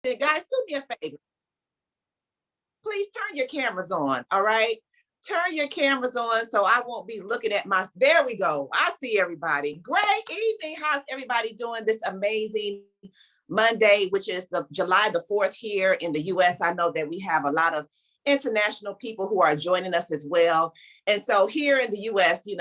Guys, do me a favor. Please turn your cameras on, all right? Turn your cameras on so I won't be looking at my, there we go. I see everybody. Great evening. How's everybody doing this amazing Monday, which is the July the 4th here in the US. I know that we have a lot of international people who are joining us as well. And so here in the US, the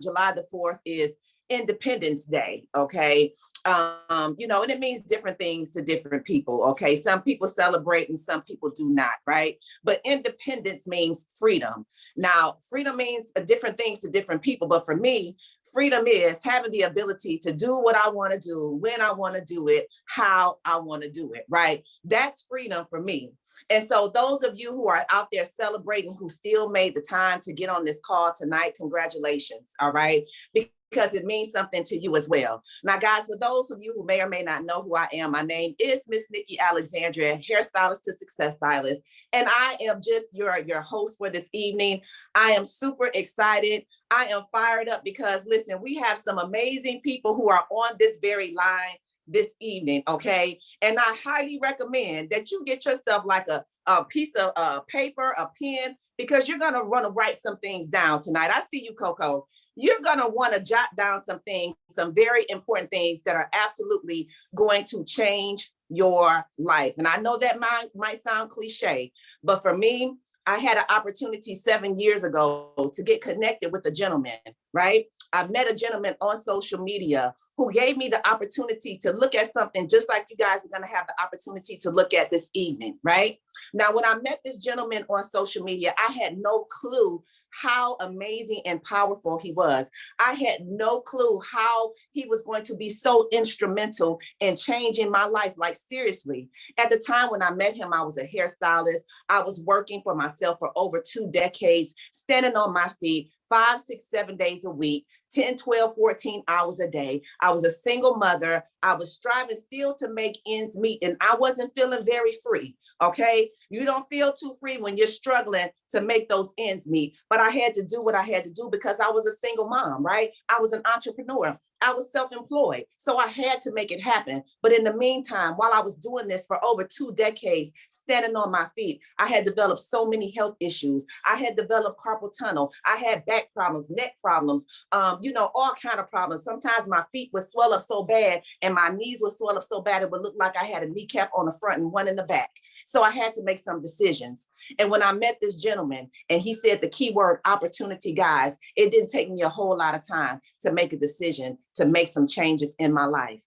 July the 4th is Independence Day, okay? And it means different things to different people, okay? Some people celebrate and some people do not, right? But independence means freedom. Now, freedom means different things to different people, but for me, freedom is having the ability to do what I want to do, when I want to do it, how I want to do it, right? That's freedom for me. And so those of you who are out there celebrating, who still made the time to get on this call tonight, congratulations, all right? Because it means something to you as well. Now, guys, for those of you who may or may not know who I am, my name is Miss Nikki Alexandria, hairstylist to success stylist, and I am just your host for this evening. I am super excited. I am fired up because, listen, we have some amazing people who are on this very line this evening, okay? And I highly recommend that you get yourself like a piece of paper, a pen, because you're gonna want to write some things down tonight. I see you, Coco. You're gonna want to jot down some things, some very important things that are absolutely going to change your life. And I know that might sound cliche, but for me, I had an opportunity 7 years ago to get connected with a gentleman, right? I met a gentleman on social media who gave me the opportunity to look at something just like you guys are going to have the opportunity to look at this evening, right? Now, when I met this gentleman on social media, I had no clue how amazing and powerful he was. I had no clue how he was going to be so instrumental in changing my life. Like, seriously, at the time when I met him, I was a hairstylist. I was working for myself for over 2 decades, standing on my feet 5, 6, 7 days a week, 10, 12, 14 hours a day. I was a single mother. I was striving still to make ends meet, and I wasn't feeling very free, okay? You don't feel too free when you're struggling to make those ends meet, but I had to do what I had to do because I was a single mom, right? I was an entrepreneur. I was self-employed, so I had to make it happen. But in the meantime, while I was doing this for over 2 decades, standing on my feet, I had developed so many health issues. I had developed carpal tunnel. I had back problems, neck problems, all kind of problems. Sometimes my feet would swell up so bad and my knees would swell up so bad it would look like I had a kneecap on the front and one in the back. So I had to make some decisions. And when I met this gentleman and he said the keyword opportunity, guys, it didn't take me a whole lot of time to make a decision to make some changes in my life.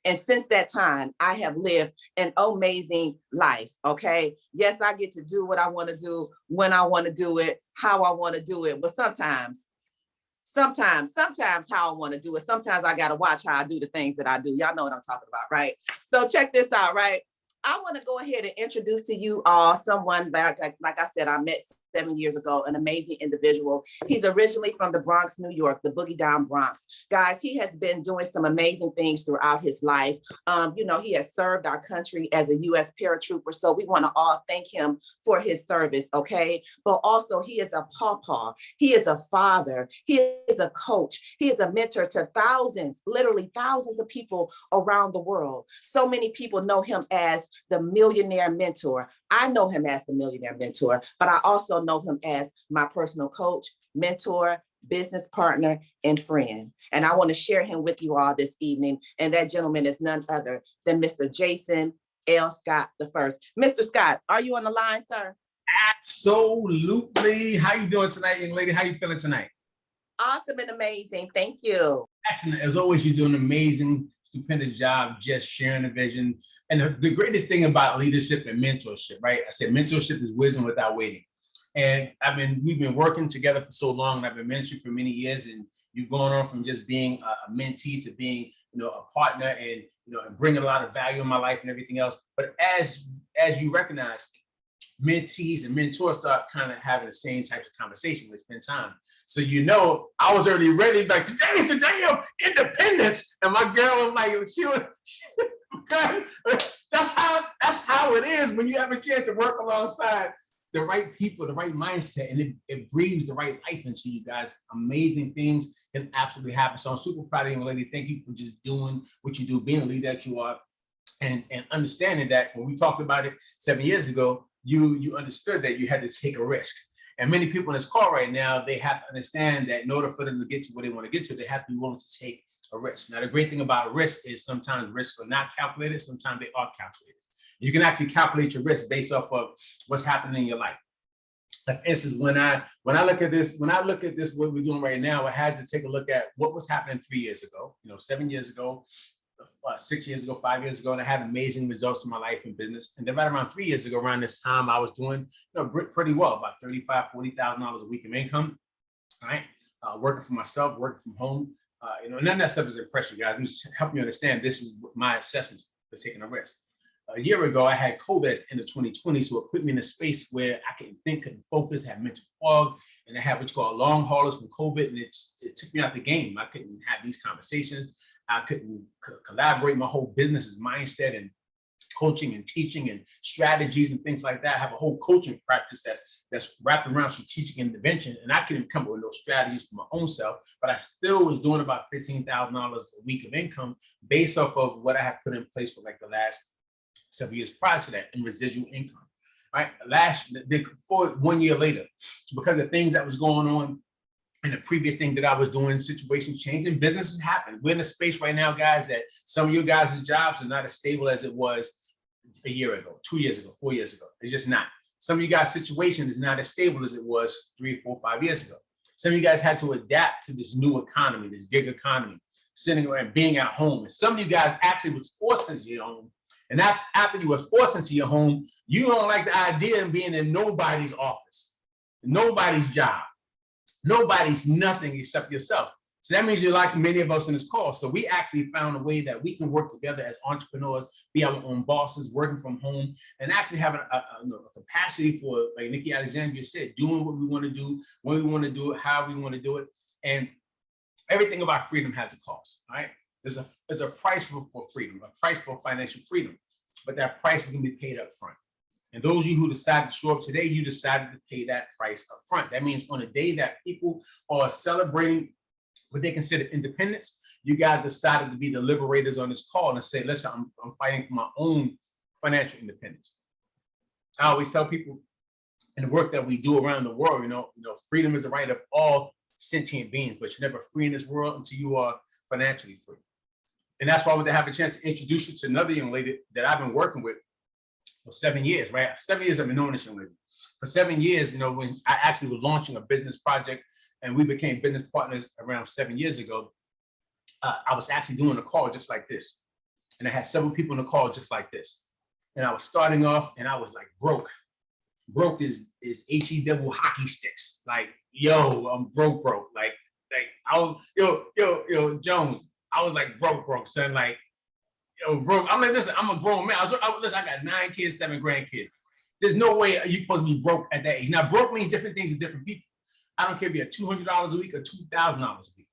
And since that time, I have lived an amazing life, okay? Yes, I get to do what I want to do, when I want to do it, how I want to do it. But sometimes how I want to do it. Sometimes I got to watch how I do the things that I do. Y'all know what I'm talking about, right? So check this out, right? I want to go ahead and introduce to you all someone that, like I said, I met 7 years ago, an amazing individual. He's originally from the Bronx, New York, the Boogie Down Bronx. Guys, he has been doing some amazing things throughout his life. He has served our country as a U.S. paratrooper, so we want to all thank him for his service, okay? But also, he is a pawpaw. He is a father. He is a coach. He is a mentor to thousands, literally thousands of people around the world. So many people know him as the Millionaire Mentor. I know him as the Millionaire Mentor, but I also know him as my personal coach, mentor, business partner, and friend. And I want to share him with you all this evening. And that gentleman is none other than Mr. Jason L. Scott the First. Mr. Scott, are you on the line, sir? Absolutely. How you doing tonight, young lady? How you feeling tonight? Awesome and amazing. Thank you. Excellent. As always, you're doing an amazing, stupendous job just sharing the vision. And the greatest thing about leadership and mentorship, right? I said mentorship is wisdom without waiting. And we've been working together for so long, and I've been mentoring for many years. And you've gone on from just being a mentee to being, a partner, and and bringing a lot of value in my life and everything else. But as you recognize, mentees and mentors start kind of having the same types of conversation. We spend time. So I was already ready, like, today is the day of independence. And my girl was like, that's how it is when you have a chance to work alongside the right people, the right mindset, and it breathes the right life into you guys. Amazing things can absolutely happen. So I'm super proud of you, lady. Thank you for just doing what you do, being a leader that you are. and understanding that when we talked about it 7 years ago, you understood that you had to take a risk. And many people in this call right now, they have to understand that in order for them to get to where they want to get to, they have to be willing to take a risk. Now, the great thing about risk is sometimes risks are not calculated, sometimes they are calculated. You can actually calculate your risk based off of what's happening in your life. For instance, when I look at this, what we're doing right now, I had to take a look at what was happening 3 years ago, 7 years ago, 6 years ago, 5 years ago, and I had amazing results in my life and business. And then right around 3 years ago, around this time, I was doing pretty well, about $35,000, $40,000 a week of income, right? Working for myself, working from home. None of that stuff is impressive, guys. I'm just helping you understand this is my assessment for taking a risk. A year ago, I had COVID at the end of 2020, so it put me in a space where I couldn't think, couldn't focus, had mental fog, and I had what's called long haulers from COVID, and it took me out the game. I couldn't have these conversations. I couldn't collaborate my whole business's mindset and coaching and teaching and strategies and things like that. I have a whole coaching practice that's wrapped around strategic intervention, and I couldn't come up with those strategies for my own self, but I still was doing about $15,000 a week of income based off of what I had put in place for like the last 7 years prior to that in residual income, right? For 1 year later, because of things that was going on and the previous thing that I was doing, situations changing, businesses happen. We're in a space right now, guys, that some of you guys' jobs are not as stable as it was a year ago, 2 years ago, 4 years ago. It's just not. Some of you guys' situation is not as stable as it was 3, 4, 5 years ago. Some of you guys had to adapt to this new economy, this gig economy, sitting around being at home. And some of you guys actually was forced into your home. And after you was forced into your home, you don't like the idea of being in nobody's office, nobody's job, nobody's nothing except yourself. So that means you're like many of us in this call. So we actually found a way that we can work together as entrepreneurs, be our own bosses, working from home, and actually have a capacity for, like Nikki Alexandria said, doing what we want to do, when we want to do it, how we want to do it. And everything about freedom has a cost, right? There's a price for freedom, a price for financial freedom, but that price is going to be paid up front. And those of you who decided to show up today, you decided to pay that price up front. That means on a day that people are celebrating what they consider independence, you guys decided to be the liberators on this call and say, listen, I'm fighting for my own financial independence. I always tell people in the work that we do around the world, freedom is the right of all sentient beings, but you're never free in this world until you are financially free. And that's why I want to have a chance to introduce you to another young lady that I've been working with for 7 years, right? 7 years I've been knowing this young lady. For 7 years, when I actually was launching a business project and we became business partners around 7 years ago, I was actually doing a call just like this. And I had several people in the call just like this. And I was starting off and I was like broke. Broke is HE double hockey sticks. Like, yo, I'm broke. Like I was, yo, Jones, I was like broke, son. Like, yo, broke. I'm like, listen, I'm a grown man. Listen, I got 9 kids, 7 grandkids. There's no way you're supposed to be broke at that age. Now, broke means different things to different people. I don't care if you're $200 a week or $2,000 a week.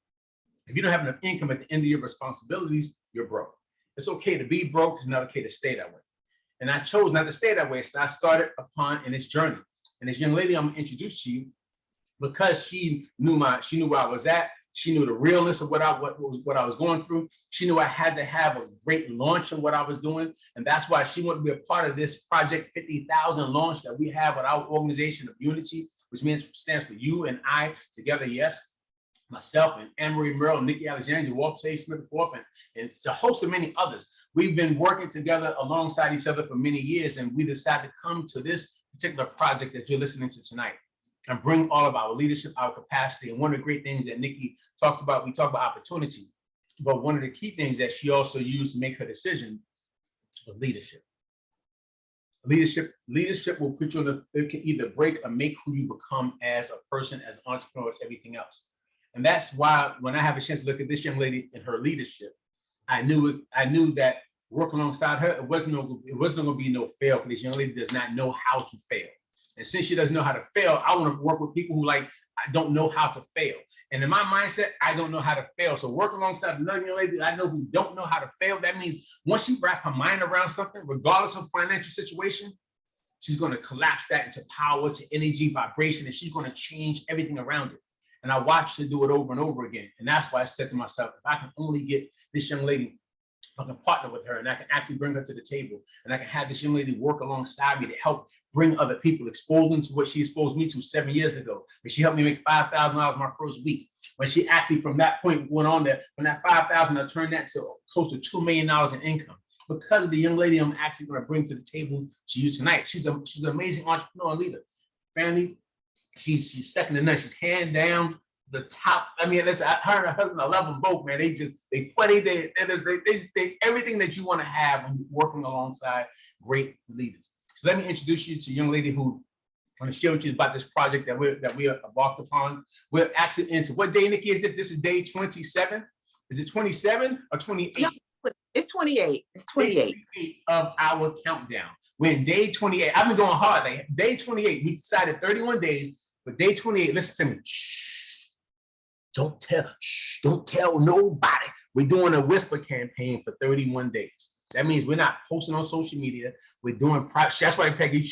If you don't have enough income at the end of your responsibilities, you're broke. It's okay to be broke. It's not okay to stay that way. And I chose not to stay that way. So I started upon in this journey. And this young lady I'm gonna introduce to you, because she knew where I was at. She knew the realness of what I was going through. She knew I had to have a great launch of what I was doing. And that's why she wanted to be a part of this Project 50,000 launch that we have with our organization of Unity, which stands for you and I together, yes. Myself and Anne-Marie Merrill, Nikki Alexandria, Walt T. Smith, and it's a host of many others. We've been working together alongside each other for many years, and we decided to come to this particular project that you're listening to tonight and bring all of our leadership, our capacity. And one of the great things that Nikki talks about, we talk about opportunity, but one of the key things that she also used to make her decision was leadership. Leadership will put you it can either break or make who you become as a person, as an entrepreneur, as everything else. And that's why when I have a chance to look at this young lady in her leadership, I knew that working alongside her, it wasn't going to be no fail, because this young lady does not know how to fail. And since she doesn't know how to fail, I want to work with people who I don't know how to fail. And in my mindset, I don't know how to fail. So work alongside another young lady I know who don't know how to fail. That means once she wrap her mind around something, regardless of financial situation, she's going to collapse that into power, to energy, vibration, and she's going to change everything around it. And I watched her do it over and over again. And that's why I said to myself, if I can only get this young lady I can partner with her and I can actually bring her to the table. And I can have this young lady work alongside me to help bring other people, expose them to what she exposed me to 7 years ago. But she helped me make $5,000 my first week. When she actually, from that point, went on there, from that $5,000, I turned that to close to $2 million in income. Because of the young lady I'm actually going to bring to the table to you tonight. She's an amazing entrepreneur and leader. Family, she's second to none. She's hand down the top. I mean, listen, her and her husband, I love them both, man. They funny. They everything that you want to have when you're working alongside great leaders. So let me introduce you to a young lady who I want to share with you about this project that we embarked upon. We're actually into, what day, Nikki, is this? This is day 27. Is it 27 or 28? No, it's 28. It's 28 of our countdown. We're in day 28. I've been going hard. Like day 28. We decided 31 days, but day 28. Listen to me. Don't tell nobody. We're doing a whisper campaign for 31 days. That means we're not posting on social media. We're doing private. That's right, Peggy.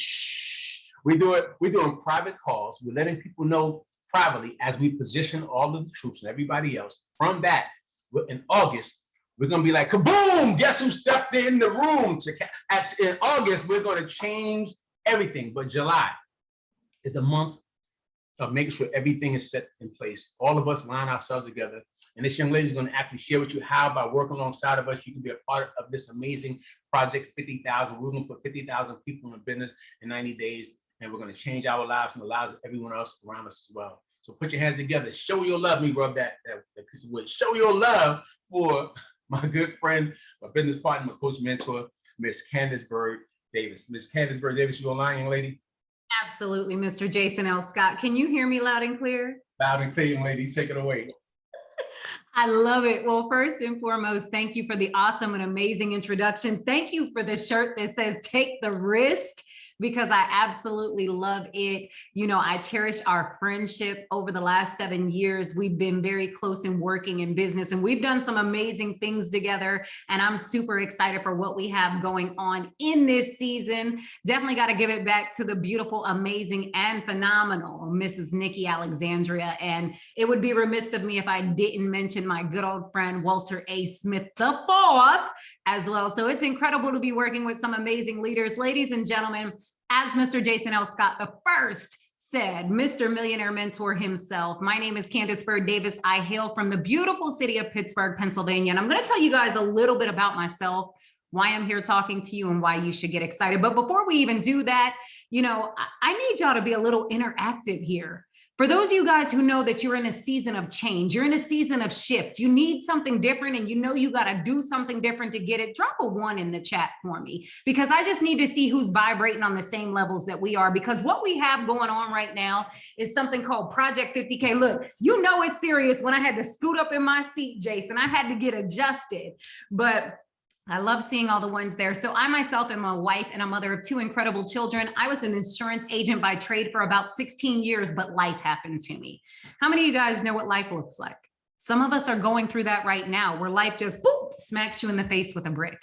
We're doing private calls. We're letting people know privately as we position all of the troops and everybody else. From that, in August, we're going to be like, kaboom, guess who stepped in the room? In August, we're going to change everything. But July is a month of making sure everything is set in place. All of us line ourselves together. And this young lady is going to actually share with you how, by working alongside of us, you can be a part of this amazing project, 50,000. We're going to put 50,000 people in business in 90 days. And we're going to change our lives and the lives of everyone else around us as well. So put your hands together. Show your love. Me rub that piece of wood. Show your love for my good friend, my business partner, my coach mentor, Miss Candace Bird Davis. Miss Candace Bird Davis, you online, young lady? Absolutely, Mr. Jason L. Scott. Can you hear me loud and clear? Loud and clear, young lady. Take it away. I love it. Well, first and foremost, thank you for the awesome and amazing introduction. Thank you for the shirt that says, "Take the risk," because I absolutely love it. You know, I cherish our friendship over the last 7 years. We've been very close in working in business, and we've done some amazing things together. And I'm super excited for what we have going on in this season. Definitely got to give it back to the beautiful, amazing, and phenomenal Mrs. Nikki Alexandria. And it would be remiss of me if I didn't mention my good old friend, Walter A. Smith IV, as well. So it's incredible to be working with some amazing leaders. Ladies and gentlemen, as Mr. Jason L. Scott I said, Mr. Millionaire Mentor himself, my name is Candace Bird Davis. I hail from the beautiful city of Pittsburgh, Pennsylvania. And I'm going to tell you guys a little bit about myself, why I'm here talking to you, and why you should get excited. But before we even do that, you know, I need y'all to be a little interactive here. For those of you guys who know that you're in a season of change, you're in a season of shift, you need something different, and you know you got to do something different to get it, drop a 1 in the chat for me, because I just need to see who's vibrating on the same levels that we are, because what we have going on right now is something called Project 50K. Look, you know it's serious when I had to scoot up in my seat, Jason. I had to get adjusted, but I love seeing all the ones there. So I myself am a wife and a mother of 2 incredible children. I was an insurance agent by trade for about 16 years, but life happened to me. How many of you guys know what life looks like? Some of us are going through that right now, where life just boop, smacks you in the face with a brick.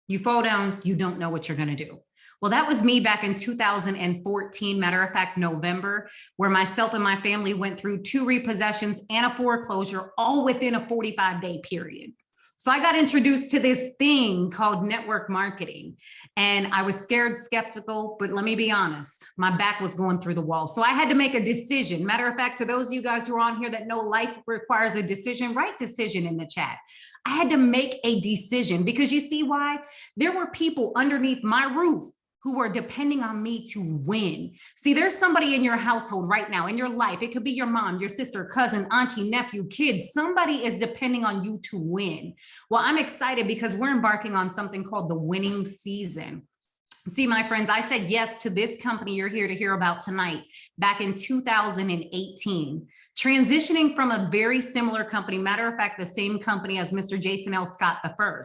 You fall down, you don't know what you're going to do. Well, that was me back in 2014, matter of fact, November, where myself and my family went through 2 repossessions and a foreclosure, all within a 45-day period. So I got introduced to this thing called network marketing, and I was scared, skeptical, but let me be honest, my back was going through the wall. So I had to make a decision. Matter of fact, to those of you guys who are on here that know life requires a decision, write decision in the chat. I had to make a decision, because you see why? There were people underneath my roof who are depending on me to win. See, there's somebody in your household right now, in your life. It could be your mom, your sister, cousin, auntie, nephew, kids. Somebody is depending on you to win. Well, I'm excited because we're embarking on something called the winning season. See, my friends, I said yes to this company you're here to hear about tonight back in 2018. Transitioning from a very similar company, matter of fact, the same company as Mr. Jason L. Scott I.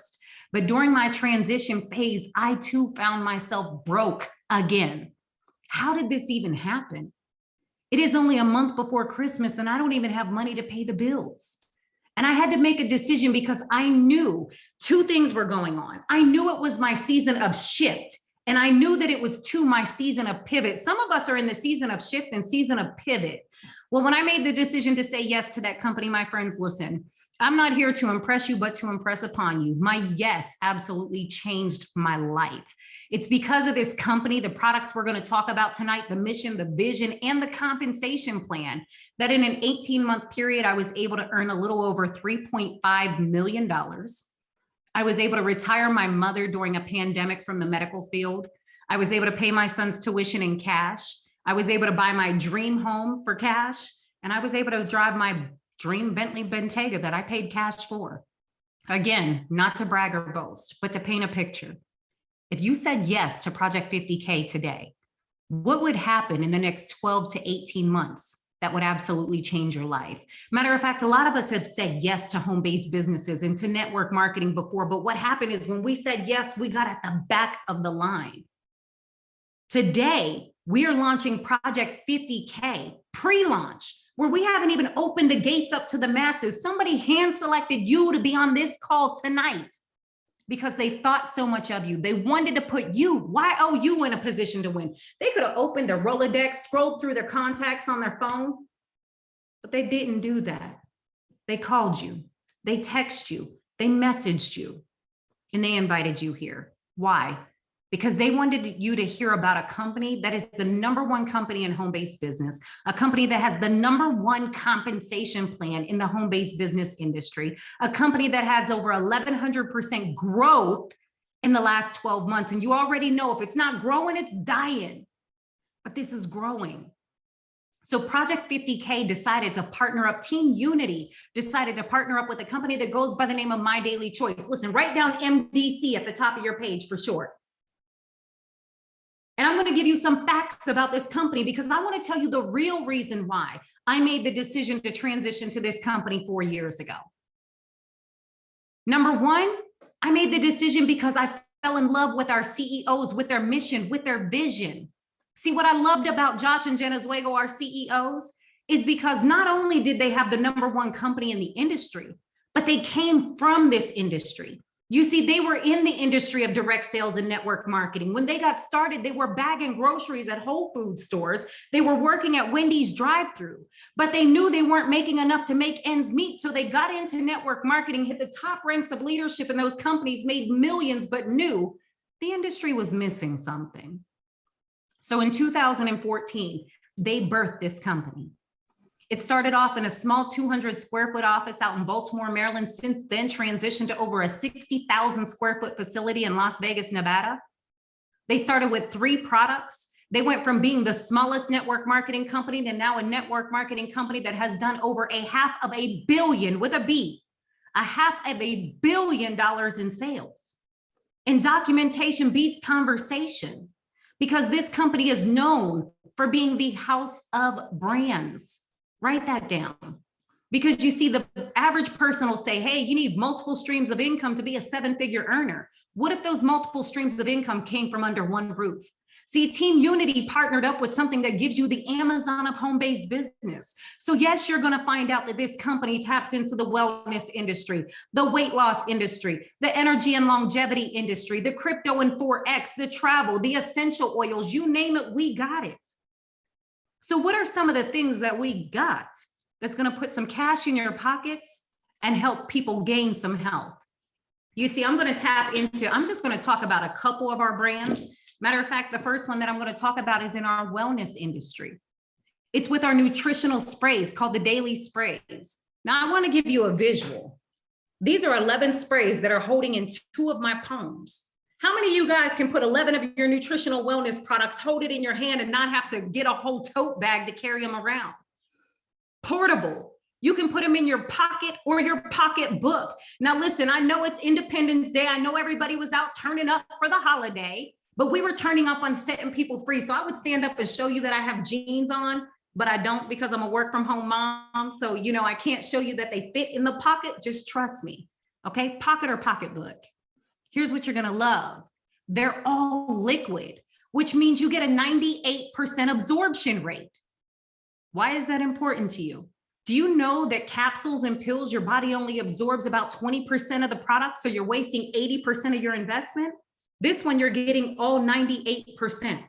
But during my transition phase, I too found myself broke again. How did this even happen? It is only a month before Christmas and I don't even have money to pay the bills. And I had to make a decision because I knew 2 things were going on. I knew it was my season of shift. And I knew that it was too my season of pivot. Some of us are in the season of shift and season of pivot. Well, when I made the decision to say yes to that company, my friends, listen, I'm not here to impress you, but to impress upon you. My yes absolutely changed my life. It's because of this company, the products we're going to talk about tonight, the mission, the vision, and the compensation plan, that in an 18-month period, I was able to earn a little over $3.5 million. I was able to retire my mother during a pandemic from the medical field. I was able to pay my son's tuition in cash. I was able to buy my dream home for cash. And I was able to drive my dream Bentley Bentayga that I paid cash for. Again, not to brag or boast, but to paint a picture. If you said yes to Project 50K today, what would happen in the next 12 to 18 months that would absolutely change your life? Matter of fact, a lot of us have said yes to home-based businesses and to network marketing before, but what happened is when we said yes, we got at the back of the line. Today, we are launching Project 50K pre-launch, where we haven't even opened the gates up to the masses. Somebody hand-selected you to be on this call tonight because they thought so much of you. They wanted to put you, YOU, in a position to win. They could have opened their Rolodex, scrolled through their contacts on their phone, but they didn't do that. They called you, they texted you, they messaged you, and they invited you here. Why? Because they wanted you to hear about a company that is the #1 company in home-based business, a company that has the #1 compensation plan in the home-based business industry, a company that has over 1,100% growth in the last 12 months. And you already know if it's not growing, it's dying, but this is growing. So Project 50K decided to partner up, Team Unity decided to partner up with a company that goes by the name of My Daily Choice. Listen, write down MDC at the top of your page for short. And I'm going to give you some facts about this company because I want to tell you the real reason why I made the decision to transition to this company 4 years ago. Number one, I made the decision because I fell in love with our CEOs, with their mission, with their vision. See, what I loved about Josh and Jenna Zweigel, our CEOs, is because not only did they have the #1 company in the industry, but they came from this industry. You see, they were in the industry of direct sales and network marketing. When they got started, they were bagging groceries at Whole Foods stores. They were working at Wendy's drive-thru, but they knew they weren't making enough to make ends meet. So they got into network marketing, hit the top ranks of leadership in those companies, made millions, but knew the industry was missing something. So in 2014, they birthed this company. It started off in a small 200 square foot office out in Baltimore, Maryland, since then transitioned to over a 60,000 square foot facility in Las Vegas, Nevada. They started with 3 products. They went from being the smallest network marketing company to now a network marketing company that has done over $500 million, with a B, $500 million in sales. And documentation beats conversation because this company is known for being the house of brands. Write that down. Because you see, the average person will say, hey, you need multiple streams of income to be a 7-figure earner. What if those multiple streams of income came from under one roof? See, Team Unity partnered up with something that gives you the Amazon of home-based business. So yes, you're going to find out that this company taps into the wellness industry, the weight loss industry, the energy and longevity industry, the crypto and Forex, the travel, the essential oils, you name it, we got it. So what are some of the things that we got that's going to put some cash in your pockets and help people gain some health? You see, I'm just going to talk about a couple of our brands. Matter of fact, the first one that I'm going to talk about is in our wellness industry. It's with our nutritional sprays called the Daily Sprays. Now I want to give you a visual. These are 11 sprays that are holding in 2 of my palms. How many of you guys can put 11 of your nutritional wellness products, hold it in your hand and not have to get a whole tote bag to carry them around? Portable. You can put them in your pocket or your pocketbook. Now, listen, I know it's Independence Day. I know everybody was out turning up for the holiday, but we were turning up on setting people free. So I would stand up and show you that I have jeans on, but I don't because I'm a work from home mom. So, I can't show you that they fit in the pocket. Just trust me. Okay. Pocket or pocketbook. Here's what you're going to love. They're all liquid, which means you get a 98% absorption rate. Why is that important to you? Do you know that capsules and pills, your body only absorbs about 20% of the product, so you're wasting 80% of your investment? This one, you're getting all 98%.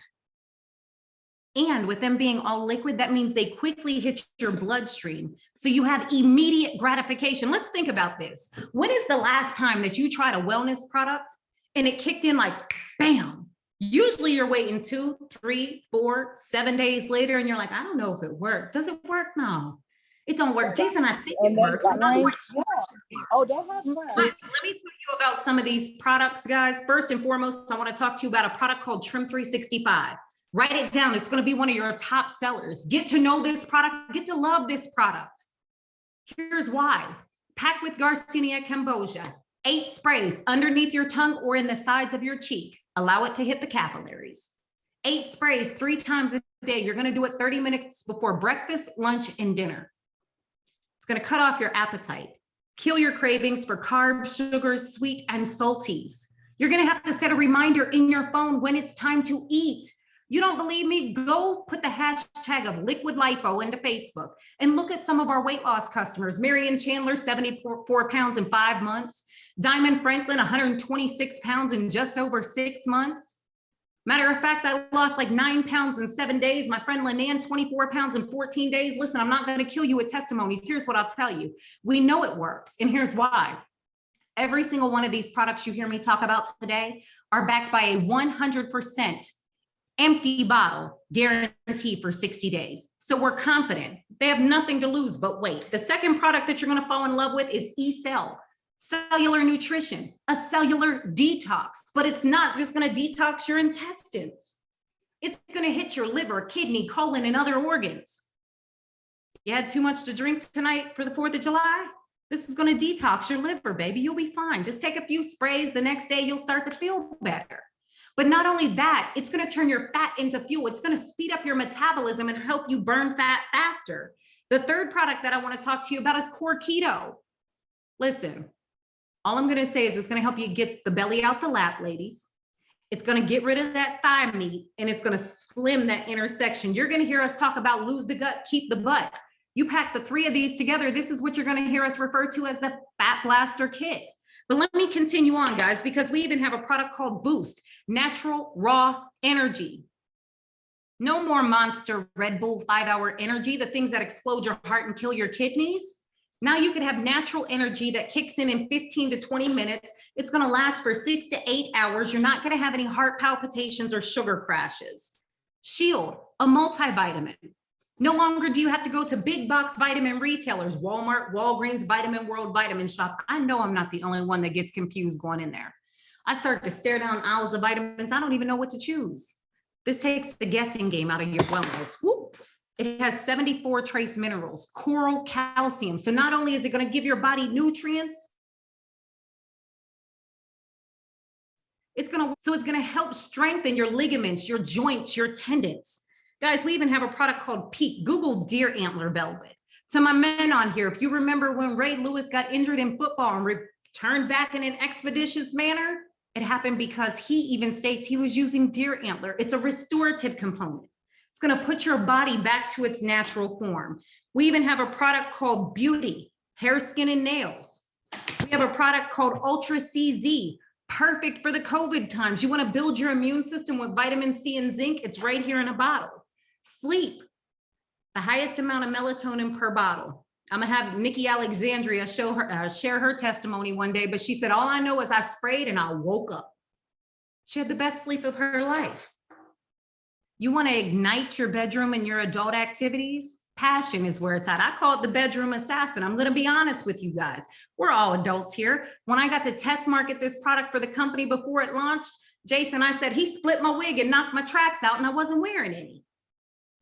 And with them being all liquid, that means they quickly hit your bloodstream. So you have immediate gratification. Let's think about this. When is the last time that you tried a wellness product and it kicked in like, bam? Usually you're waiting 2, 3, 4, 7 days later, and you're like, I don't know if it worked. Does it work? No, it don't work. Jason, I think it works. Oh, they have fun. Let me tell you about some of these products, guys. First and foremost, I want to talk to you about a product called Trim 365. Write it down. It's going to be one of your top sellers. Get to know this product. Get to love this product. Here's why. Packed with Garcinia cambogia. 8 sprays underneath your tongue or in the sides of your cheek. Allow it to hit the capillaries. 8 sprays 3 times a day. You're going to do it 30 minutes before breakfast, lunch, and dinner. It's going to cut off your appetite. Kill your cravings for carbs, sugars, sweet, and salties. You're going to have to set a reminder in your phone when it's time to eat. You don't believe me? Go put the hashtag of liquid lipo into Facebook and look at some of our weight loss customers. Marion Chandler, 74 pounds in 5 months. Diamond Franklin, 126 pounds in just over 6 months. Matter of fact, I lost like 9 pounds in 7 days. My friend Linan, 24 pounds in 14 days. Listen, I'm not going to kill you with testimonies. Here's what I'll tell you. We know it works, and here's why. Every single one of these products you hear me talk about today are backed by a 100% empty bottle guarantee for 60 days. So we're confident. They have nothing to lose but weight. The second product that you're going to fall in love with is E-Cell. Cellular nutrition, a cellular detox, but it's not just going to detox your intestines. It's going to hit your liver, kidney, colon, and other organs. You had too much to drink tonight for the 4th of July? This is going to detox your liver, baby. You'll be fine. Just take a few sprays. The next day, you'll start to feel better. But not only that, it's going to turn your fat into fuel. It's going to speed up your metabolism and help you burn fat faster. The third product that I want to talk to you about is Core Keto. Listen, all I'm going to say is it's going to help you get the belly out the lap, ladies. It's going to get rid of that thigh meat, and it's going to slim that intersection. You're going to hear us talk about lose the gut, keep the butt. You pack the 3 of these together, this is what you're going to hear us refer to as the Fat Blaster Kit. But let me continue on, guys, because we even have a product called Boost, Natural Raw Energy. No more Monster, Red Bull, 5-hour energy, the things that explode your heart and kill your kidneys. Now you can have natural energy that kicks in 15 to 20 minutes. It's going to last for 6 to 8 hours. You're not going to have any heart palpitations or sugar crashes. Shield, a multivitamin. No longer do you have to go to big box vitamin retailers, Walmart, Walgreens, Vitamin World, Vitamin Shop. I know I'm not the only one that gets confused going in there. I start to stare down aisles of vitamins. I don't even know what to choose. This takes the guessing game out of your wellness. Whoop. It has 74 trace minerals, coral calcium. So not only is it going to give your body nutrients, it's going to help strengthen your ligaments, your joints, your tendons. Guys, we even have a product called Peak. Google deer antler velvet. To my men on here, if you remember when Ray Lewis got injured in football and returned back in an expeditious manner, it happened because he even states he was using deer antler. It's a restorative component. It's going to put your body back to its natural form. We even have a product called Beauty, hair, skin, and nails. We have a product called Ultra CZ, perfect for the COVID times. You want to build your immune system with vitamin C and zinc? It's right here in a bottle. Sleep, the highest amount of melatonin per bottle. I'm gonna have Nikki Alexandria share her testimony one day, but she said, all I know is I sprayed and I woke up. She had the best sleep of her life. You want to ignite your bedroom and your adult activities? Passion is where it's at. I call it the bedroom assassin. I'm going to be honest with you guys. We're all adults here. When I got to test market this product for the company before it launched, Jason, I said, he split my wig and knocked my tracks out and I wasn't wearing any.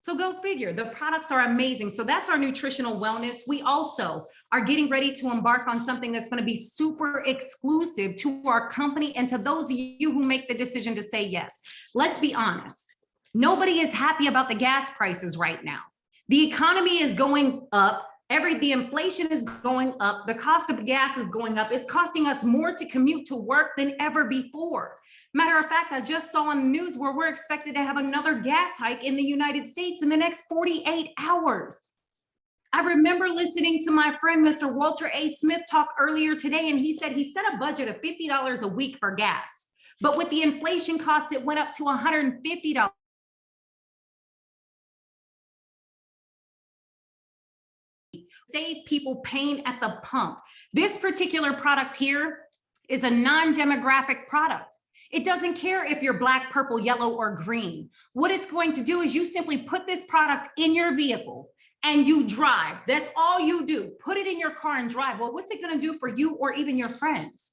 So go figure. The products are amazing. So that's our nutritional wellness. We also are getting ready to embark on something that's going to be super exclusive to our company and to those of you who make the decision to say yes. Let's be honest. Nobody is happy about the gas prices right now. The economy is going up. The inflation is going up. The cost of gas is going up. It's costing us more to commute to work than ever before. Matter of fact, I just saw on the news where we're expected to have another gas hike in the United States in the next 48 hours. I remember listening to my friend, Mr. Walter A. Smith, talk earlier today, and he said he set a budget of $50 a week for gas. But with the inflation costs, it went up to $150 save people pain at the pump. This particular product here is a non-demographic product. It doesn't care if you're black, purple, yellow, or green. What it's going to do is you simply put this product in your vehicle and you drive. That's all you do. Put it in your car and drive. Well, what's it going to do for you or even your friends?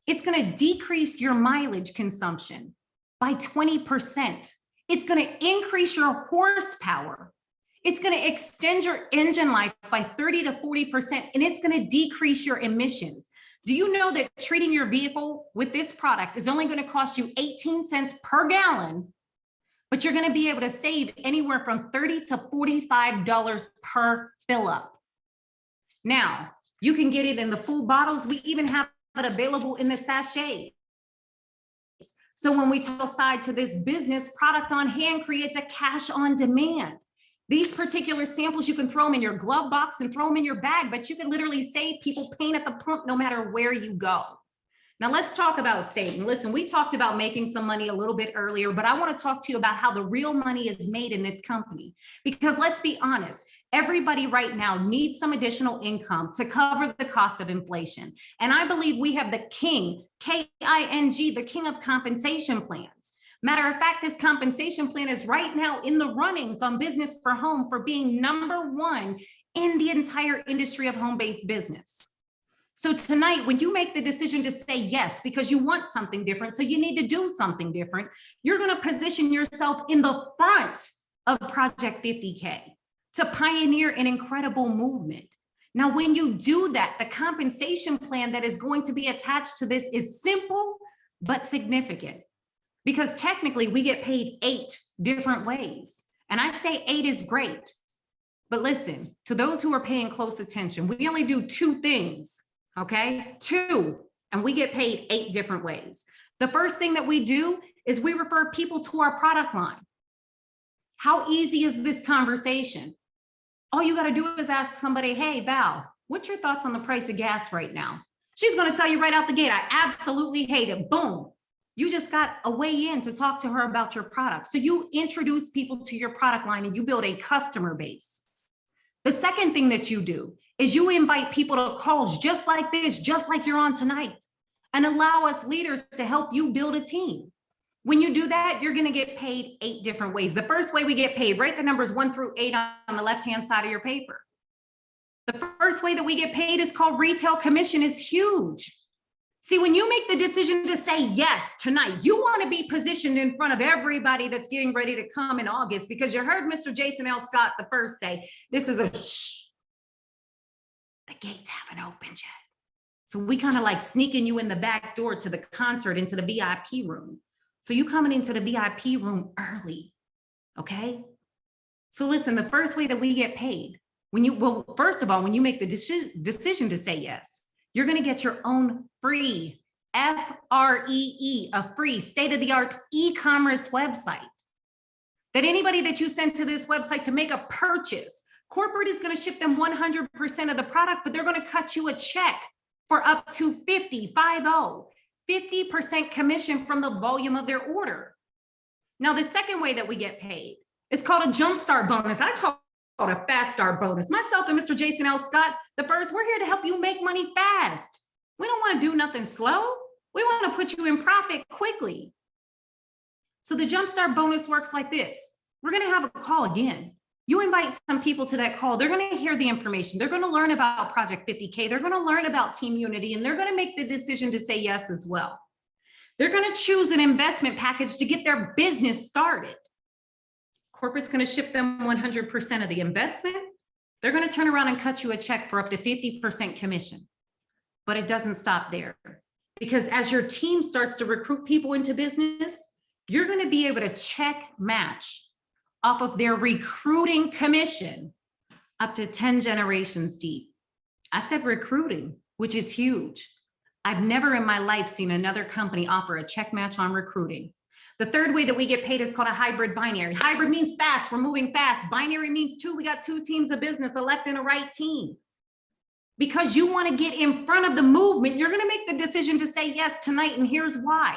It's going to decrease your mileage consumption by 20%. It's going to increase your horsepower. It's going to extend your engine life by 30 to 40%, and it's going to decrease your emissions. Do you know that treating your vehicle with this product is only going to cost you 18 cents per gallon, but you're going to be able to save anywhere from $30 to $45 per fill up. Now, you can get it in the full bottles. We even have it available in the sachet. So when we tell side to this business, product on hand creates a cash on demand. These particular samples, you can throw them in your glove box and throw them in your bag, but you can literally save people pain at the pump no matter where you go. Now let's talk about saving. Listen, we talked about making some money a little bit earlier, but I want to talk to you about how the real money is made in this company. Because let's be honest, everybody right now needs some additional income to cover the cost of inflation. And I believe we have the king, K-I-N-G, the king of compensation plans. Matter of fact, this compensation plan is right now in the runnings on Business for Home for being #1 in the entire industry of home-based business. So tonight, when you make the decision to say yes, because you want something different, so you need to do something different, you're going to position yourself in the front of Project 50K to pioneer an incredible movement. Now, when you do that, the compensation plan that is going to be attached to this is simple, but significant. Because technically we get paid 8 different ways. And I say 8 is great. But listen, to those who are paying close attention, we only do 2 things, okay? 2, and we get paid 8 different ways. The first thing that we do is we refer people to our product line. How easy is this conversation? All you got to do is ask somebody, hey, Val, what's your thoughts on the price of gas right now? She's going to tell you right out the gate, I absolutely hate it. Boom. You just got a way in to talk to her about your product. So you introduce people to your product line and you build a customer base. The second thing that you do is you invite people to calls just like this, just like you're on tonight, and allow us leaders to help you build a team. When you do that, you're going to get paid 8 different ways. The first way we get paid, write the numbers 1 through 8 on the left-hand side of your paper. The first way that we get paid is called retail commission. Is huge. See, when you make the decision to say yes tonight, you want to be positioned in front of everybody that's getting ready to come in August, because you heard Mr. Jason L. Scott the first say, this is a shh. The gates haven't opened yet. So we kind of like sneaking you in the back door to the concert, into the VIP room. So you coming into the VIP room early, okay? So listen, the first way that we get paid, first of all, when you make the decision to say yes, you're going to get your own free, F-R-E-E, a free state-of-the-art e-commerce website that anybody that you send to this website to make a purchase, corporate is going to ship them 100% of the product, but they're going to cut you a check for up to 50% commission from the volume of their order. Now, the second way that we get paid is called a Jumpstart Bonus. I call a fast start bonus. Myself and Mr. Jason L. Scott, the first, we're here to help you make money fast. We don't want to do nothing slow. We want to put you in profit quickly. So the Jumpstart Bonus works like this. We're going to have a call again. You invite some people to that call. They're going to hear the information. They're going to learn about Project 50K. They're going to learn about Team Unity, and they're going to make the decision to say yes as well. They're going to choose an investment package to get their business started. Corporate's going to ship them 100% of the investment. They're going to turn around and cut you a check for up to 50% commission. But it doesn't stop there, because as your team starts to recruit people into business, you're going to be able to check match off of their recruiting commission up to 10 generations deep. I said recruiting, which is huge. I've never in my life seen another company offer a check match on recruiting. The third way that we get paid is called a hybrid binary. Hybrid means fast, we're moving fast. Binary means 2, we got 2 teams of business, a left and a right team. Because you want to get in front of the movement, you're going to make the decision to say yes tonight, and here's why.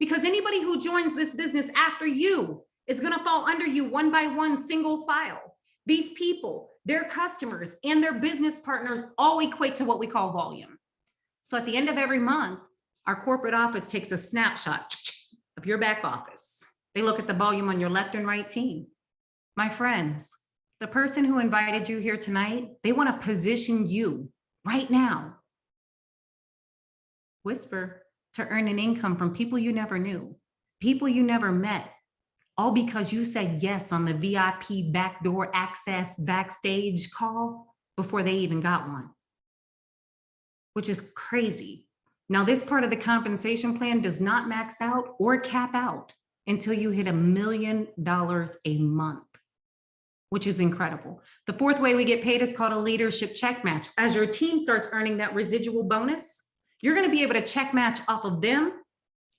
Because anybody who joins this business after you is going to fall under you one by one, single file. These people, their customers, and their business partners all equate to what we call volume. So at the end of every month, our corporate office takes a snapshot of your back office. They look at the volume on your left and right team. My friends, the person who invited you here tonight, they want to position you right now, whisper, to earn an income from people you never knew, people you never met, all because you said yes on the VIP backdoor access backstage call before they even got one, which is crazy. Now, this part of the compensation plan does not max out or cap out until you hit $1 million a month, which is incredible. The fourth way we get paid is called a leadership check match. As your team starts earning that residual bonus, you're going to be able to check match off of them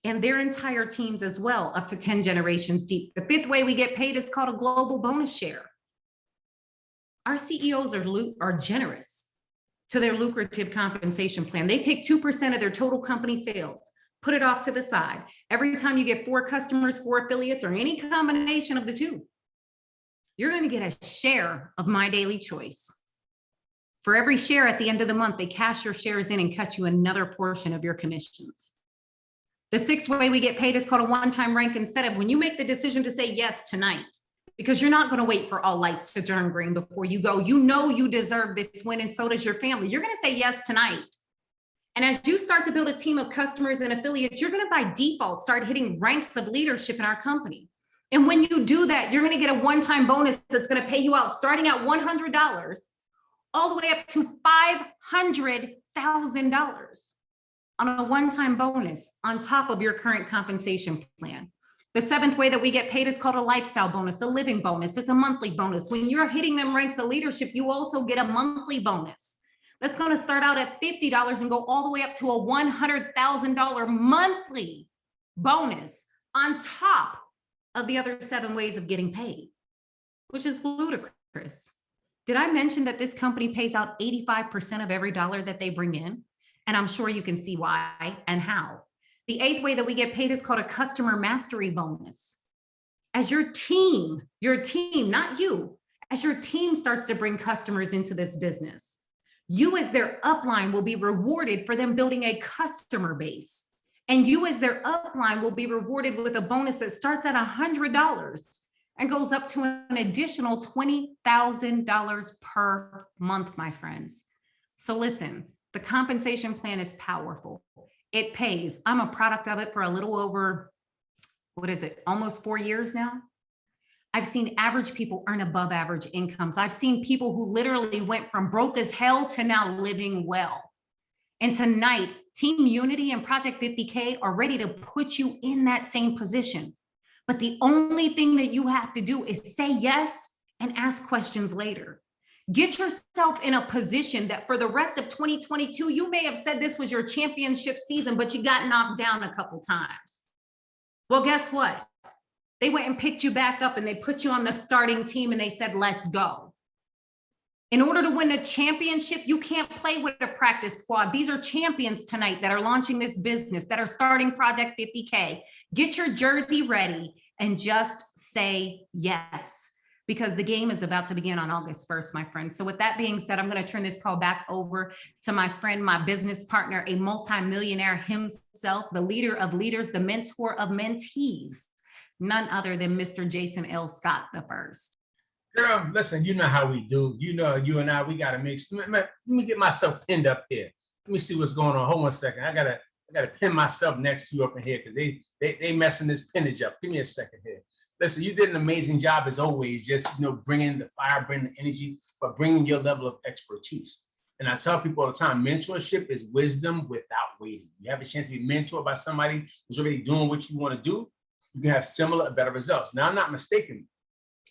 and their entire teams as well, up to 10 generations deep. The fifth way we get paid is called a global bonus share. Our CEOs are generous to their lucrative compensation plan. They take 2% of their total company sales, put it off to the side. Every time you get 4 customers, 4 affiliates, or any combination of the two, you're going to get a share of My Daily Choice. For every share at the end of the month, they cash your shares in and cut you another portion of your commissions. The sixth way we get paid is called a one-time rank incentive. When you make the decision to say yes tonight, because you're not going to wait for all lights to turn green before you go. You know you deserve this win, and so does your family. You're going to say yes tonight. And as you start to build a team of customers and affiliates, you're going to by default start hitting ranks of leadership in our company. And when you do that, you're going to get a one-time bonus that's going to pay you out starting at $100 all the way up to $500,000 on a one-time bonus on top of your current compensation plan. The seventh way that we get paid is called a lifestyle bonus, a living bonus. It's a monthly bonus. When you're hitting them ranks of leadership, you also get a monthly bonus that's going to start out at $50 and go all the way up to a $100,000 monthly bonus on top of the other 7 ways of getting paid, which is ludicrous. Did I mention that this company pays out 85% of every dollar that they bring in? And I'm sure you can see why and how. The 8th way that we get paid is called a customer mastery bonus. As your team, not you, as your team starts to bring customers into this business, you as their upline will be rewarded for them building a customer base. And you as their upline will be rewarded with a bonus that starts at $100 and goes up to an additional $20,000 per month, my friends. So listen, the compensation plan is powerful. It pays. I'm a product of it for a little over, almost 4 years now. I've seen average people earn above average incomes. I've seen people who literally went from broke as hell to now living well. And tonight, Team Unity and Project 50K are ready to put you in that same position. But the only thing that you have to do is say yes and ask questions later. Get yourself in a position that for the rest of 2022, you may have said this was your championship season, but you got knocked down a couple times. Well, guess what? They went and picked you back up and they put you on the starting team and they said, let's go. In order to win a championship, you can't play with a practice squad. These are champions tonight that are launching this business, that are starting Project 50K. Get your jersey ready and just say yes, because the game is about to begin on August 1st, my friends. So with that being said, I'm going to turn this call back over to my friend, my business partner, a multimillionaire himself, the leader of leaders, the mentor of mentees, none other than Mr. Jason L. Scott the first. Girl, listen, you know how we do. You know, you and I, we got to mix. Let me get myself pinned up here. Let me see what's going on. Hold on a second. I gotta pin myself next to you up in here because they messing this pinnage up. Give me a second here. Listen, you did an amazing job as always, just, bringing the fire, bringing the energy, but bringing your level of expertise. And I tell people all the time, mentorship is wisdom without waiting. You have a chance to be mentored by somebody who's already doing what you want to do. You can have similar or better results. Now, I'm not mistaken.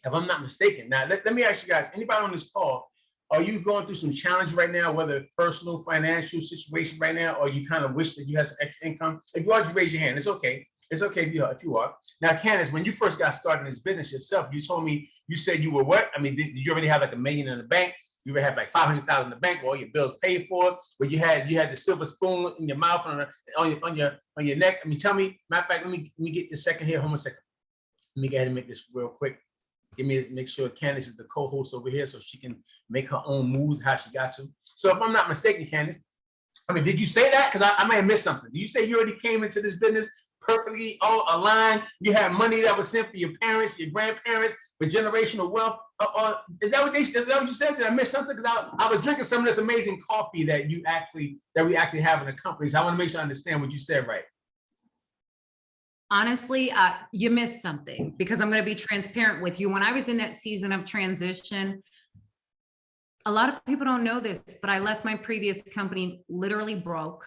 If I'm not mistaken, now let me ask you guys, anybody on this call, are you going through some challenge right now, whether personal, financial situation right now, or you kind of wish that you had some extra income? If you are, just raise your hand. It's okay. It's okay if you are. Now, Candace, when you first got started in this business yourself, you told me, you said you were what? I mean, did you already have like $1 million in the bank? You already have like $500,000 in the bank, all your bills paid for, but you had the silver spoon in your mouth on your neck. I mean, tell me, matter of fact, let me get this second here. Hold on a second. Let me go ahead and make this real quick. make sure Candace is the co-host over here so she can make her own moves how she got to. So if I'm not mistaken, Candace, I mean, did you say that? Because I may have missed something. Did you say you already came into this business perfectly all aligned? You had money that was sent for your parents, your grandparents, for generational wealth. Is that what you said? Did I miss something? Because I was drinking some of this amazing coffee that we actually have in the company. So I want to make sure I understand what you said right. Honestly, you missed something, because I'm going to be transparent with you. When I was in that season of transition, a lot of people don't know this, but I left my previous company literally broke.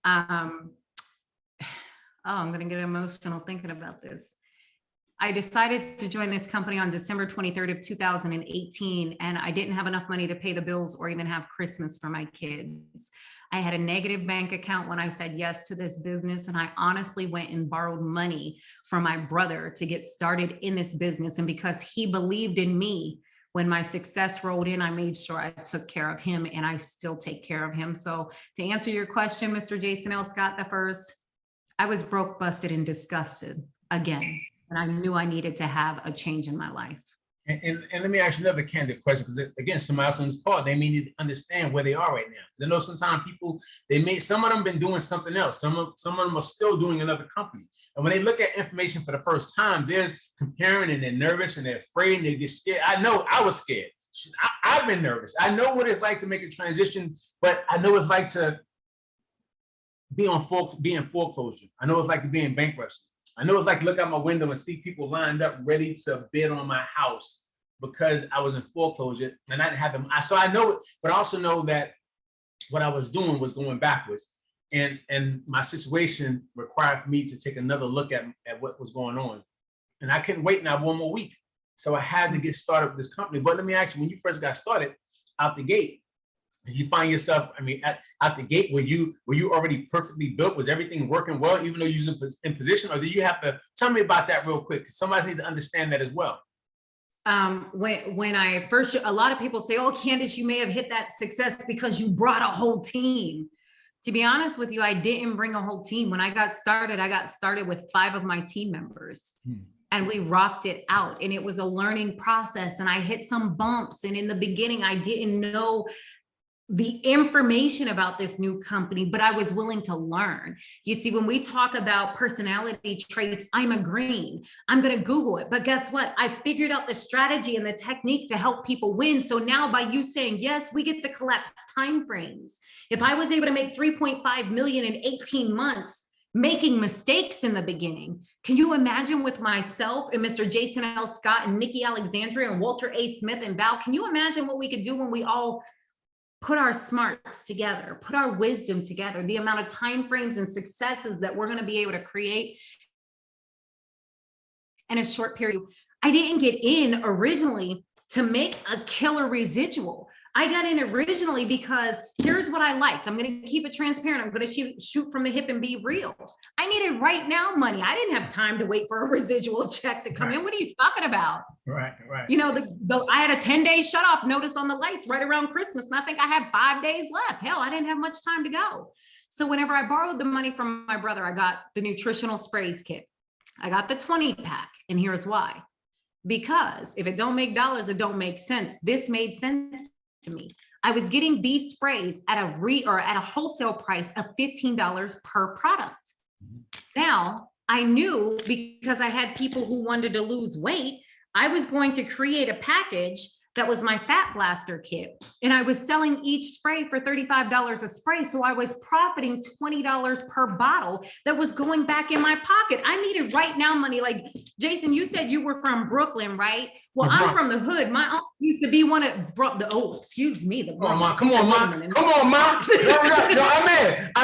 I'm going to get emotional thinking about this. I decided to join this company on December 23rd of 2018, and I didn't have enough money to pay the bills or even have Christmas for my kids. I had a negative bank account when I said yes to this business, and I honestly went and borrowed money from my brother to get started in this business. And because he believed in me, when my success rolled in, I made sure I took care of him, and I still take care of him. So to answer your question, Mr. Jason L. Scott, I was broke, busted, and disgusted again. And I knew I needed to have a change in my life. And let me ask you another candid question, because again, somebody else on this call, they may need to understand where they are right now. Because I know sometimes people, some of them been doing something else. Some of them are still doing another company. And when they look at information for the first time, they're comparing and they're nervous and they're afraid and they get scared. I know I was scared. I've been nervous. I know what it's like to make a transition, but I know it's like to be in foreclosure. I know it's like to be in bankruptcy. I know it's like look out my window and see people lined up ready to bid on my house because I was in foreclosure and I didn't have them. So I know it, but I also know that what I was doing was going backwards. And my situation required for me to take another look at what was going on. And I couldn't wait now one more week. So I had to get started with this company. But let me ask you, when you first got started out the gate, did you find yourself, out the gate, were you already perfectly built? Was everything working well, even though you was in position? Or did you have to, tell me about that real quick, because somebody needs to understand that as well. When I first, a lot of people say, oh, Candace, you may have hit that success because you brought a whole team. To be honest with you, I didn't bring a whole team. When I got started with 5 of my team members. And we rocked it out, and it was a learning process, and I hit some bumps. And in the beginning, I didn't know the information about this new company, but I was willing to learn. You see, when we talk about personality traits, I'm a green. I'm going to Google it. But guess what? I figured out the strategy and the technique to help people win. So now by you saying yes, we get to collapse timeframes. If I was able to make 3.5 million in 18 months, making mistakes in the beginning, can you imagine with myself and Mr. Jason L. Scott and Nikki Alexandria and Walter A. Smith and Val, can you imagine what we could do when we all put our smarts together, put our wisdom together, the amount of time frames and successes that we're going to be able to create in a short period. I didn't get in originally to make a killer residual. I got in originally because here's what I liked. I'm going to keep it transparent. I'm going to shoot from the hip and be real. I needed right now money. I didn't have time to wait for a residual check to come in. What are you talking about? Right. You know, I had a 10-day shut off notice on the lights right around Christmas. And I think I had 5 days left. Hell, I didn't have much time to go. So whenever I borrowed the money from my brother, I got the nutritional sprays kit. I got the 20 pack. And here's why. Because if it don't make dollars, it don't make sense. This made sense to me. I was getting these sprays at a wholesale price of $15 per product. Now, I knew because I had people who wanted to lose weight, I was going to create a package that was my Fat Blaster kit. And I was selling each spray for $35 a spray. So I was profiting $20 per bottle that was going back in my pocket. I needed right now money. Like Jason, you said you were from Brooklyn, right? Well, I'm from the hood. My uncle used to be one of excuse me. Come on, Ma. Come on, Ma. No,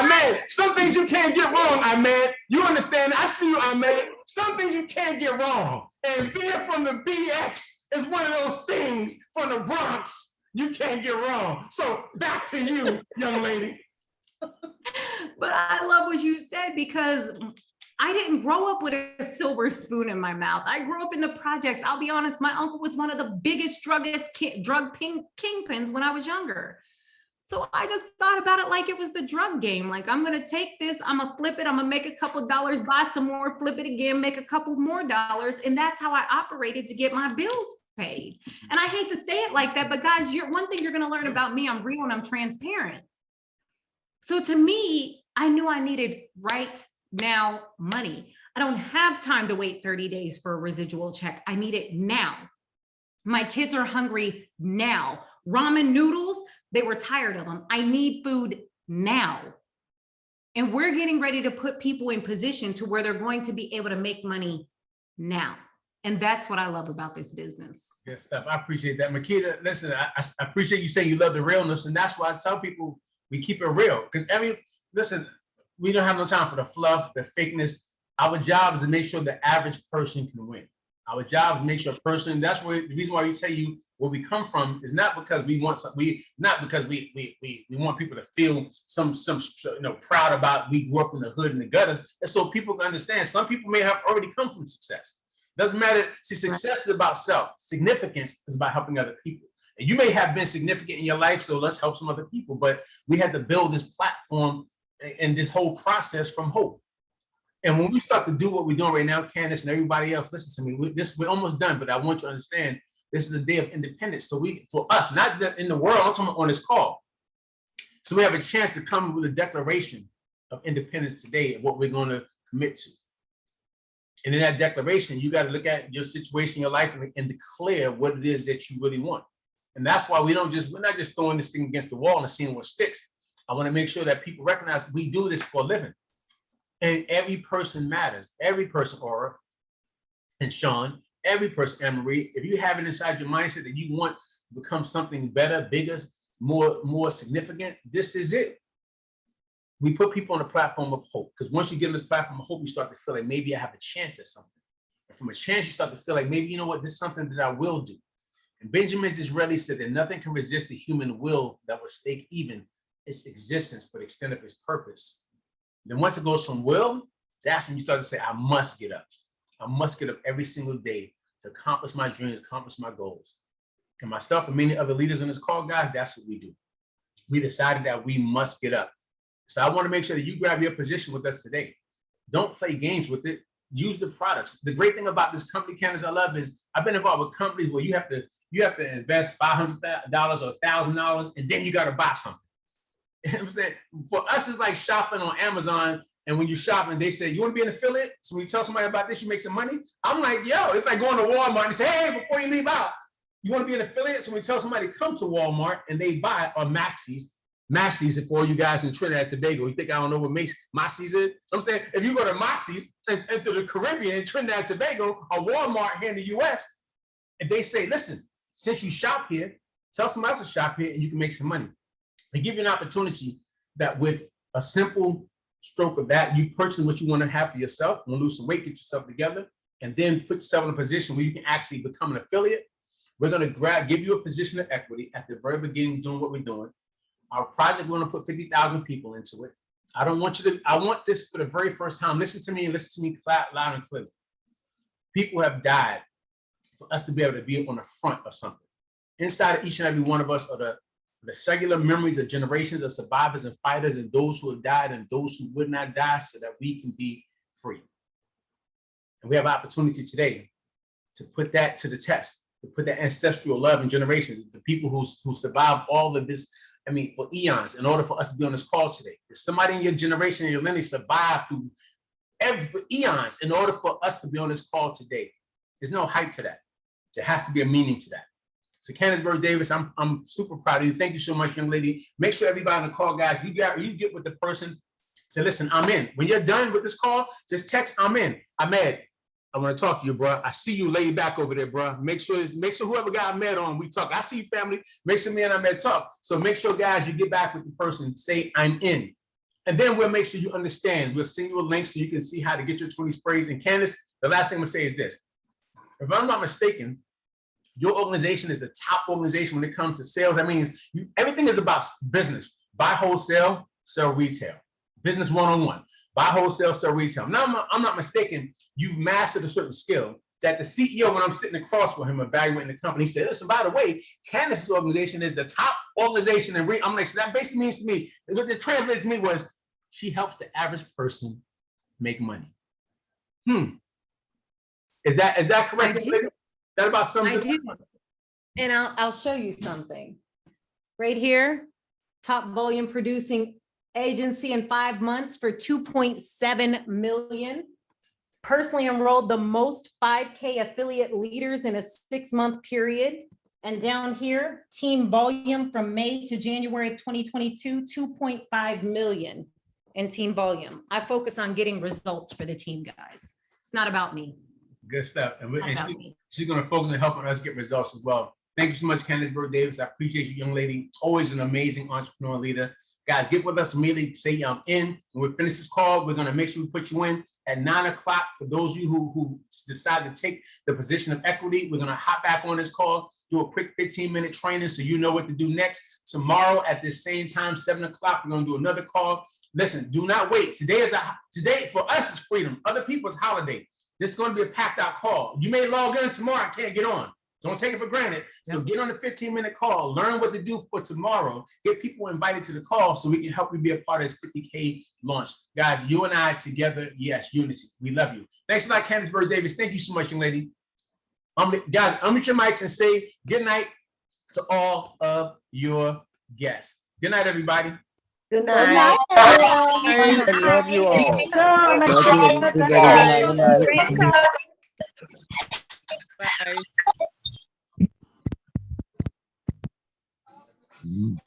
man. Some things you can't get wrong, man. You understand? I see you, man. Some things you can't get wrong. And being from the BX is one of those things from the Bronx you can't get wrong. So back to you, young lady. But I love what you said, because I didn't grow up with a silver spoon in my mouth. I grew up in the projects. I'll be honest, my uncle was one of the biggest drug kingpins when I was younger. So I just thought about it like it was the drug game. Like, I'm going to take this, I'm going to flip it, I'm going to make a couple dollars, buy some more, flip it again, make a couple more dollars. And that's how I operated to get my bills paid. And I hate to say it like that, but guys, one thing you're going to learn about me, I'm real and I'm transparent. So to me, I knew I needed right now money. I don't have time to wait 30 days for a residual check. I need it now. My kids are hungry now. Ramen noodles, they were tired of them. I need food now. And we're getting ready to put people in position to where they're going to be able to make money now. And that's what I love about this business. Good stuff. I appreciate that. Makita, listen, I appreciate you saying you love the realness. And that's why I tell people we keep it real. Because listen, we don't have no time for the fluff, the fakeness. Our job is to make sure the average person can win. Our job is to make sure a person, that's where the reason why we tell you where we come from is not because we want some, not because we want people to feel some proud about we grew up in the hood and the gutters. And so people can understand some people may have already come from success. Doesn't matter. See, success is about self. Significance is about helping other people. And you may have been significant in your life, so let's help some other people. But we had to build this platform and this whole process from hope. And when we start to do what we're doing right now, Candace and everybody else, listen to me. We're almost done, but I want you to understand this is a day of independence. So for us, not in the world, I'm talking about on this call. So we have a chance to come with a declaration of independence today of what we're going to commit to. And in that declaration, you got to look at your situation in your life and declare what it is that you really want. And that's why we're not just throwing this thing against the wall and seeing what sticks. I want to make sure that people recognize we do this for a living. And every person matters. Every person, Aura and Sean, every person, Anne-Marie, if you have it inside your mindset that you want to become something better, bigger, more significant, this is it. We put people on a platform of hope, because once you get on this platform of hope, you start to feel like maybe I have a chance at something. And from a chance, you start to feel like maybe, you know what, this is something that I will do. And Benjamin Disraeli said that nothing can resist the human will that will stake even its existence for the extent of its purpose. Then once it goes from will, that's when you start to say, I must get up. I must get up every single day to accomplish my dreams, accomplish my goals. And myself and many other leaders on this call, guys, that's what we do. We decided that we must get up. So I want to make sure that you grab your position with us today. Don't play games with it. Use the products. The great thing about this company, Candace, I love is I've been involved with companies where you have to invest $500 or $1,000 and then you got to buy something. You know what I'm saying? For us, it's like shopping on Amazon. And when you shop and they say, you want to be an affiliate? So when you tell somebody about this, you make some money. I'm like, yo, it's like going to Walmart and say, hey, before you leave out, you want to be an affiliate? So when you tell somebody to come to Walmart and they buy, or Macy's for all you guys in Trinidad and Tobago, you think I don't know what Macy's is? So I'm saying, if you go to Macy's and to the Caribbean, Trinidad and Tobago, or Walmart here in the US, and they say, listen, since you shop here, tell somebody else to shop here and you can make some money. They give you an opportunity that with a simple stroke of that, you purchase what you want to have for yourself, you want to lose some weight, get yourself together, and then put yourself in a position where you can actually become an affiliate. We're going to give you a position of equity at the very beginning of doing what we're doing. Our project, we're going to put 50,000 people into it. I want this for the very first time. Listen to me loud and clear. People have died for us to be able to be on the front of something. Inside of each and every one of us are the cellular memories of generations of survivors and fighters and those who have died and those who would not die so that we can be free. And we have an opportunity today to put that to the test, to put that ancestral love in generations, the people who survived all of this, for eons, in order for us to be on this call today. There's somebody in your generation and your lineage survived through eons in order for us to be on this call today. There's no hype to that. There has to be a meaning to that. So Candace Davis, I'm super proud of you. Thank you so much, young lady. Make sure everybody on the call, guys, you get with the person. Say, listen, I'm in. When you're done with this call, just text, I'm in. Ahmed, I want to talk to you, bro. I see you laid back over there, bro. Make sure whoever got Ahmed on, we talk. I see you, family. Make sure me and Ahmed talk. So make sure, guys, you get back with the person. Say, I'm in. And then we'll make sure you understand. We'll send you a link so you can see how to get your 20 sprays. And Candace, the last thing I'm going to say is this. If I'm not mistaken, your organization is the top organization when it comes to sales. That means everything is about business. Buy wholesale, sell retail. Business one-on-one. Buy wholesale, sell retail. Now, I'm not mistaken. You've mastered a certain skill that the CEO, when I'm sitting across with him evaluating the company, he said, listen, by the way, Candace's organization is the top organization. And I'm like, so that basically means to me, what it translated to me was she helps the average person make money. Is that correct? That about sums it up? And I'll show you something. Right here, top volume producing agency in 5 months for 2.7 million. Personally enrolled the most 5K affiliate leaders in a 6-month period. And down here, team volume from May to January of 2022, 2.5 million in team volume. I focus on getting results for the team, guys. It's not about me. Good stuff. And she's going to focus on helping us get results as well. Thank you so much, Candace Burke-Davis. I appreciate you, young lady. Always an amazing entrepreneur leader. Guys, get with us immediately. Say I'm in. When we finish this call, we're going to make sure we put you in at 9 o'clock. For those of you who decide to take the position of equity, we're going to hop back on this call, do a quick 15-minute training so you know what to do next. Tomorrow at this same time, 7 o'clock, we're going to do another call. Listen, do not wait. Today for us is freedom. Other people's holiday. This is going to be a packed out call. You may log in tomorrow and can't get on. Don't take it for granted. So get on the 15-minute call, learn what to do for tomorrow, get people invited to the call so we can help you be a part of this 50K launch. Guys, you and I together, yes, unity. We love you. Thanks a lot, Candace Burke-Davis. Thank you so much, young lady. Guys, unmute your mics and say good night to all of your guests. Good night, everybody. Good night. I love you all. Bye.